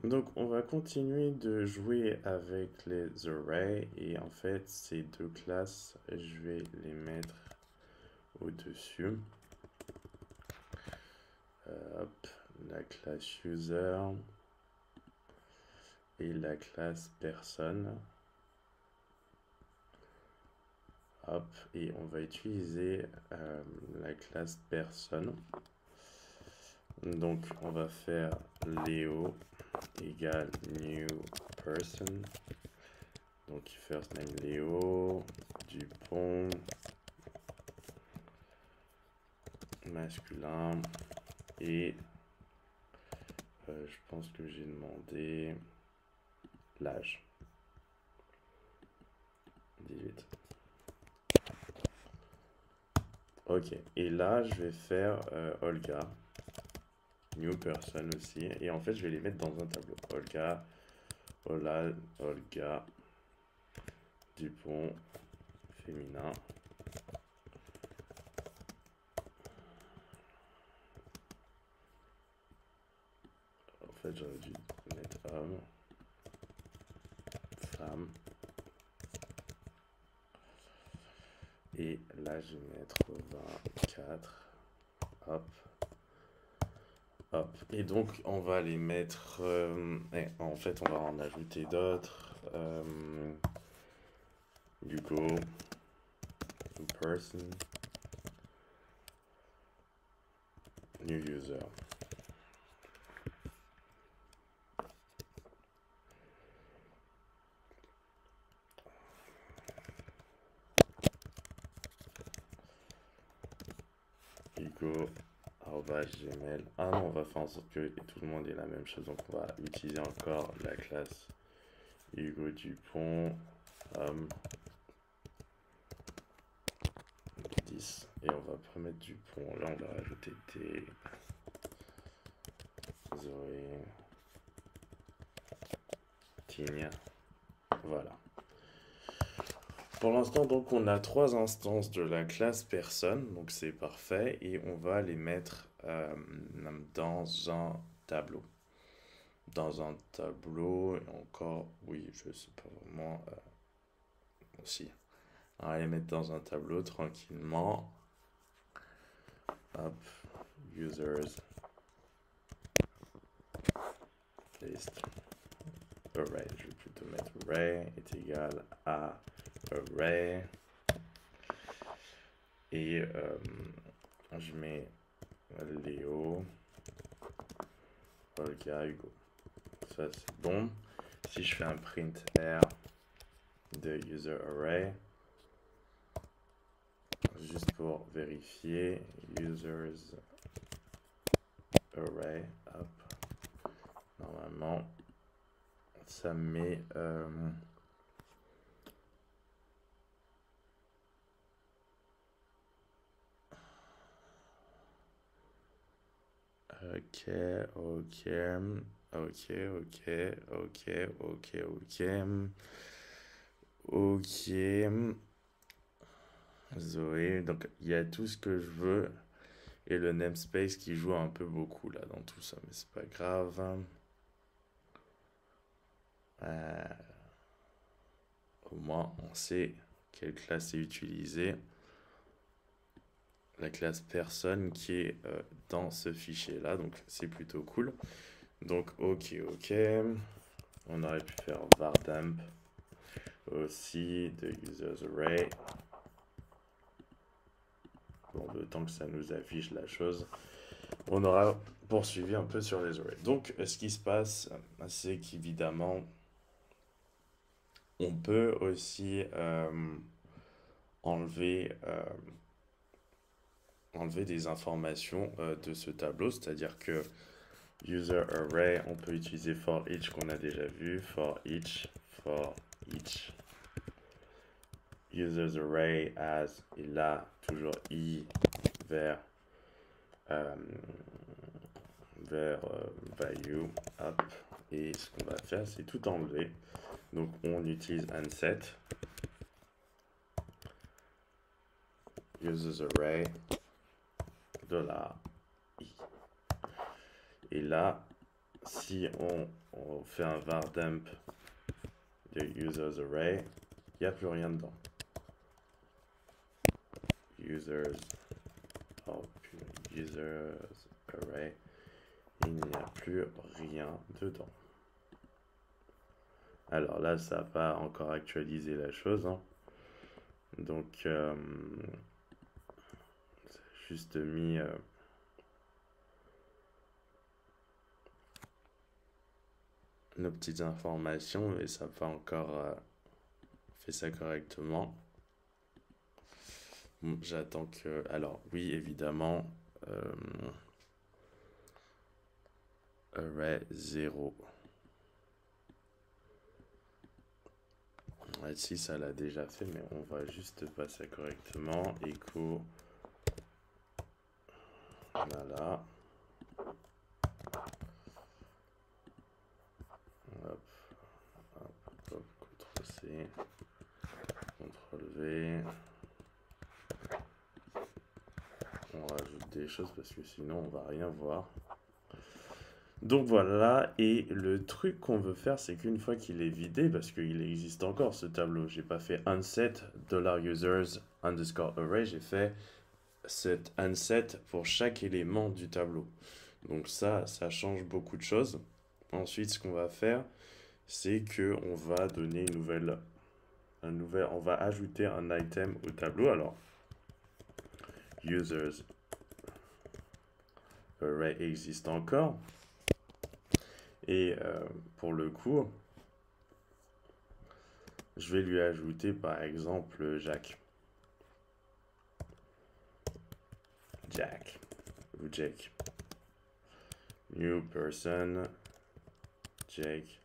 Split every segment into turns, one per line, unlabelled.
Donc, on va continuer de jouer avec les arrays et en fait, ces deux classes, je vais les mettre au-dessus. Hop, la classe user et la classe personne. Hop, et on va utiliser la classe personne. Donc, on va faire Léo égale new person. Donc, first name Léo, Dupont, masculin. Et je pense que j'ai demandé l'âge. 18. Ok, et là, je vais faire Olga, new person aussi. Et en fait, je vais les mettre dans un tableau. Olga, Olga, Dupont, féminin. En fait, j'aurais dû mettre homme, femme. Et là, je vais mettre 24. Hop. Hop. Et donc, on va les mettre. En fait, on va en ajouter d'autres. Hugo, person, new user. Hugo, gmail. Ah non, on va faire en sorte que tout le monde ait la même chose. Donc, on va utiliser encore la classe Hugo Dupont, homme, 10. Et on va remettre Dupont. Là, on va rajouter T, Zoé, Tigna. Voilà. Pour l'instant, donc, on a trois instances de la classe personne, donc c'est parfait, et on va les mettre dans un tableau. Dans un tableau, et encore, oui, je sais pas vraiment, aussi. On va les mettre dans un tableau tranquillement. Hop, users, list, array. Je vais plutôt mettre array est égal à array. Et je mets Léo, Olga, Hugo. Ça c'est bon. Si je fais un print R de user array, juste pour vérifier, users array, hop. Normalement, ça met ok, ok, ok, ok, ok, ok, ok, ok. Zoé, donc il y a tout ce que je veux et le namespace qui joue un peu beaucoup là dans tout ça, mais c'est pas grave. Euh, Au moins on sait quelle classe est utilisée. La classe personne qui est dans ce fichier là, donc c'est plutôt cool. Donc ok, ok. On aurait pu faire vardamp aussi de users array. Bon, le temps que ça nous affiche la chose, on aura poursuivi un peu sur les arrays. Donc, ce qui se passe, c'est qu'évidemment, on peut aussi enlever, enlever des informations de ce tableau, c'est-à-dire que user array, on peut utiliser for each qu'on a déjà vu, for each, users array as, et là, toujours i vers value, hop, et ce qu'on va faire, c'est tout enlever. Donc on utilise unset, users array, $i. Et là, si on fait un var dump de users array, il n'y a plus rien dedans. Users array, il n'y a plus rien dedans. Alors là, ça n'a pas encore actualisé la chose, hein. Donc, juste mis nos petites informations et ça n'a pas encore fait ça correctement. Bon, j'attends que... Alors, oui, évidemment, array 0. Ici, ça l'a déjà fait, mais on va juste passer correctement. Echo. Voilà. Hop, hop, CTRL-C, CTRL-V. On rajoute des choses parce que sinon on va rien voir. Donc voilà, et le truc qu'on veut faire, c'est qu'une fois qu'il est vidé, parce qu'il existe encore ce tableau, j'ai pas fait unset $users underscore array, j'ai fait cet unset pour chaque élément du tableau. Donc ça change beaucoup de choses. Ensuite, ce qu'on va faire, c'est que on va donner on va ajouter un item au tableau. Alors, users array existe encore. Et pour le coup, je vais lui ajouter par exemple Jack. Jack ou Jake. New person, Jake,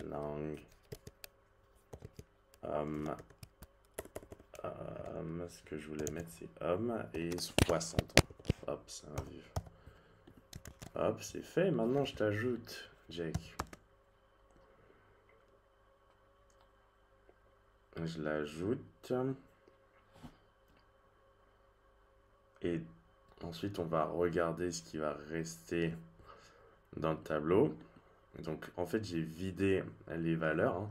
lang, homme, ce que je voulais mettre c'est homme et 60 ans. Hop, c'est un vieux. Hop, c'est fait. Maintenant, je t'ajoute Jake. Je l'ajoute. Et ensuite, on va regarder ce qui va rester dans le tableau. Donc, en fait, j'ai vidé les valeurs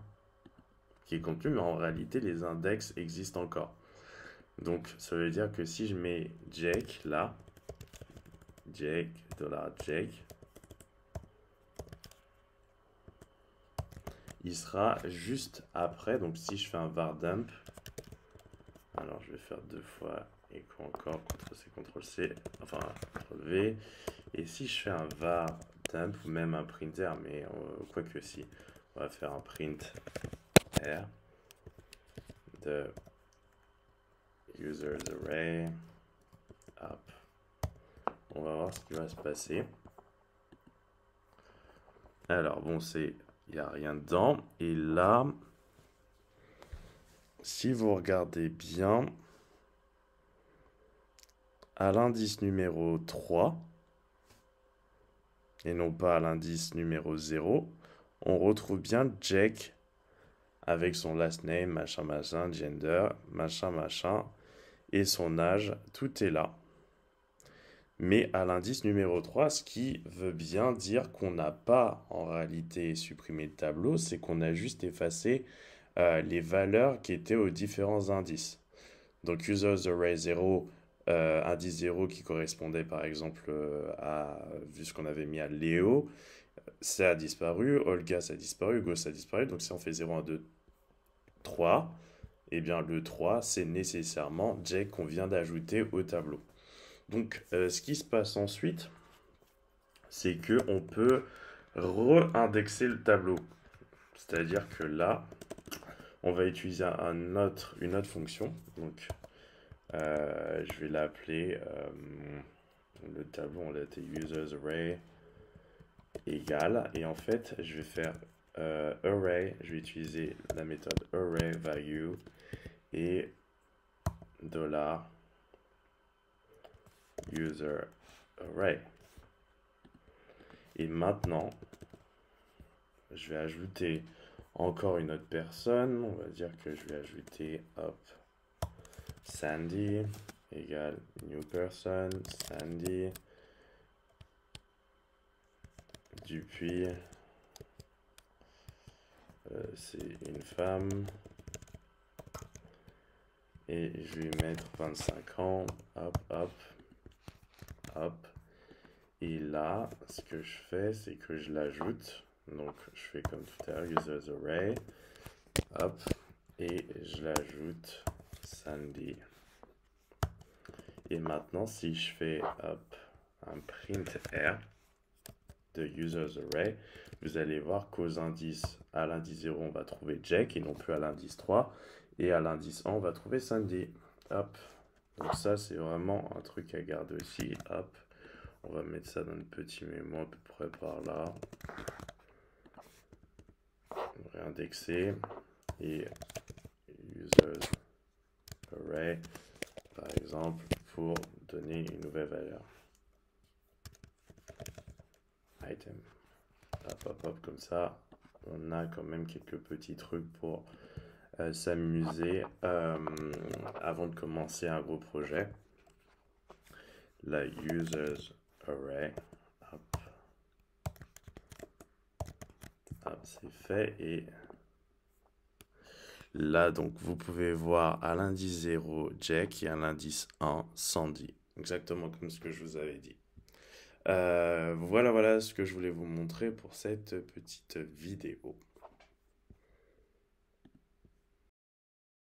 qui est contenu, mais en réalité, les index existent encore. Donc, ça veut dire que si je mets Jake là, Jake, $Jake, il sera juste après. Donc, si je fais un var dump, alors je vais faire deux fois echo encore, CTRL-C, CTRL-C, enfin CTRL-V. Et si je fais un var dump ou même un printer, mais quoi que si, on va faire un print r de users array. Hop. On va voir ce qui va se passer. Alors bon, il n'y a rien dedans. Et là, si vous regardez bien, à l'indice numéro 3, et non pas à l'indice numéro 0, on retrouve bien Jake avec son last name, machin, machin, gender, machin, machin, et son âge, tout est là. Mais à l'indice numéro 3, ce qui veut bien dire qu'on n'a pas en réalité supprimé le tableau, c'est qu'on a juste effacé les valeurs qui étaient aux différents indices. Donc users array 0, indice 0 qui correspondait par exemple vu ce qu'on avait mis à Léo, ça a disparu, Olga ça a disparu, Hugo ça a disparu, donc si on fait 0, 1, 2, 3, et bien le 3 c'est nécessairement Jake qu'on vient d'ajouter au tableau. Donc ce qui se passe ensuite, c'est qu'on peut re-indexer le tableau. C'est-à-dire que là, on va utiliser une autre fonction. Donc je vais l'appeler le tableau, on l'a été users array égale. Et en fait, je vais faire array, je vais utiliser la méthode array value et $user array. Et maintenant, je vais ajouter encore une autre personne. On va dire que je vais ajouter Sandy égale new person, Sandy. Dupuis, c'est une femme. Et je vais mettre 25 ans. Hop, hop, hop. Et là, ce que je fais, c'est que je l'ajoute. Donc, je fais comme tout à l'heure, users array. Hop. Et je l'ajoute Sandy. Et maintenant, si je fais hop, un print R de users array, vous allez voir qu'aux indices, à l'indice 0, on va trouver Jack et non plus à l'indice 3. Et à l'indice 1, on va trouver Sandy. Hop. Donc ça, c'est vraiment un truc à garder aussi. Hop. On va mettre ça dans une petite mémo à peu près par là. On va réindexer. Et users array, par exemple, pour donner une nouvelle valeur. Item. Hop, hop, hop, comme ça. On a quand même quelques petits trucs pour s'amuser avant de commencer un gros projet. La users array. Hop. Hop, c'est fait. Et là, donc, vous pouvez voir à l'indice 0, Jack, et à l'indice 1, Sandy. Exactement comme ce que je vous avais dit. Voilà ce que je voulais vous montrer pour cette petite vidéo.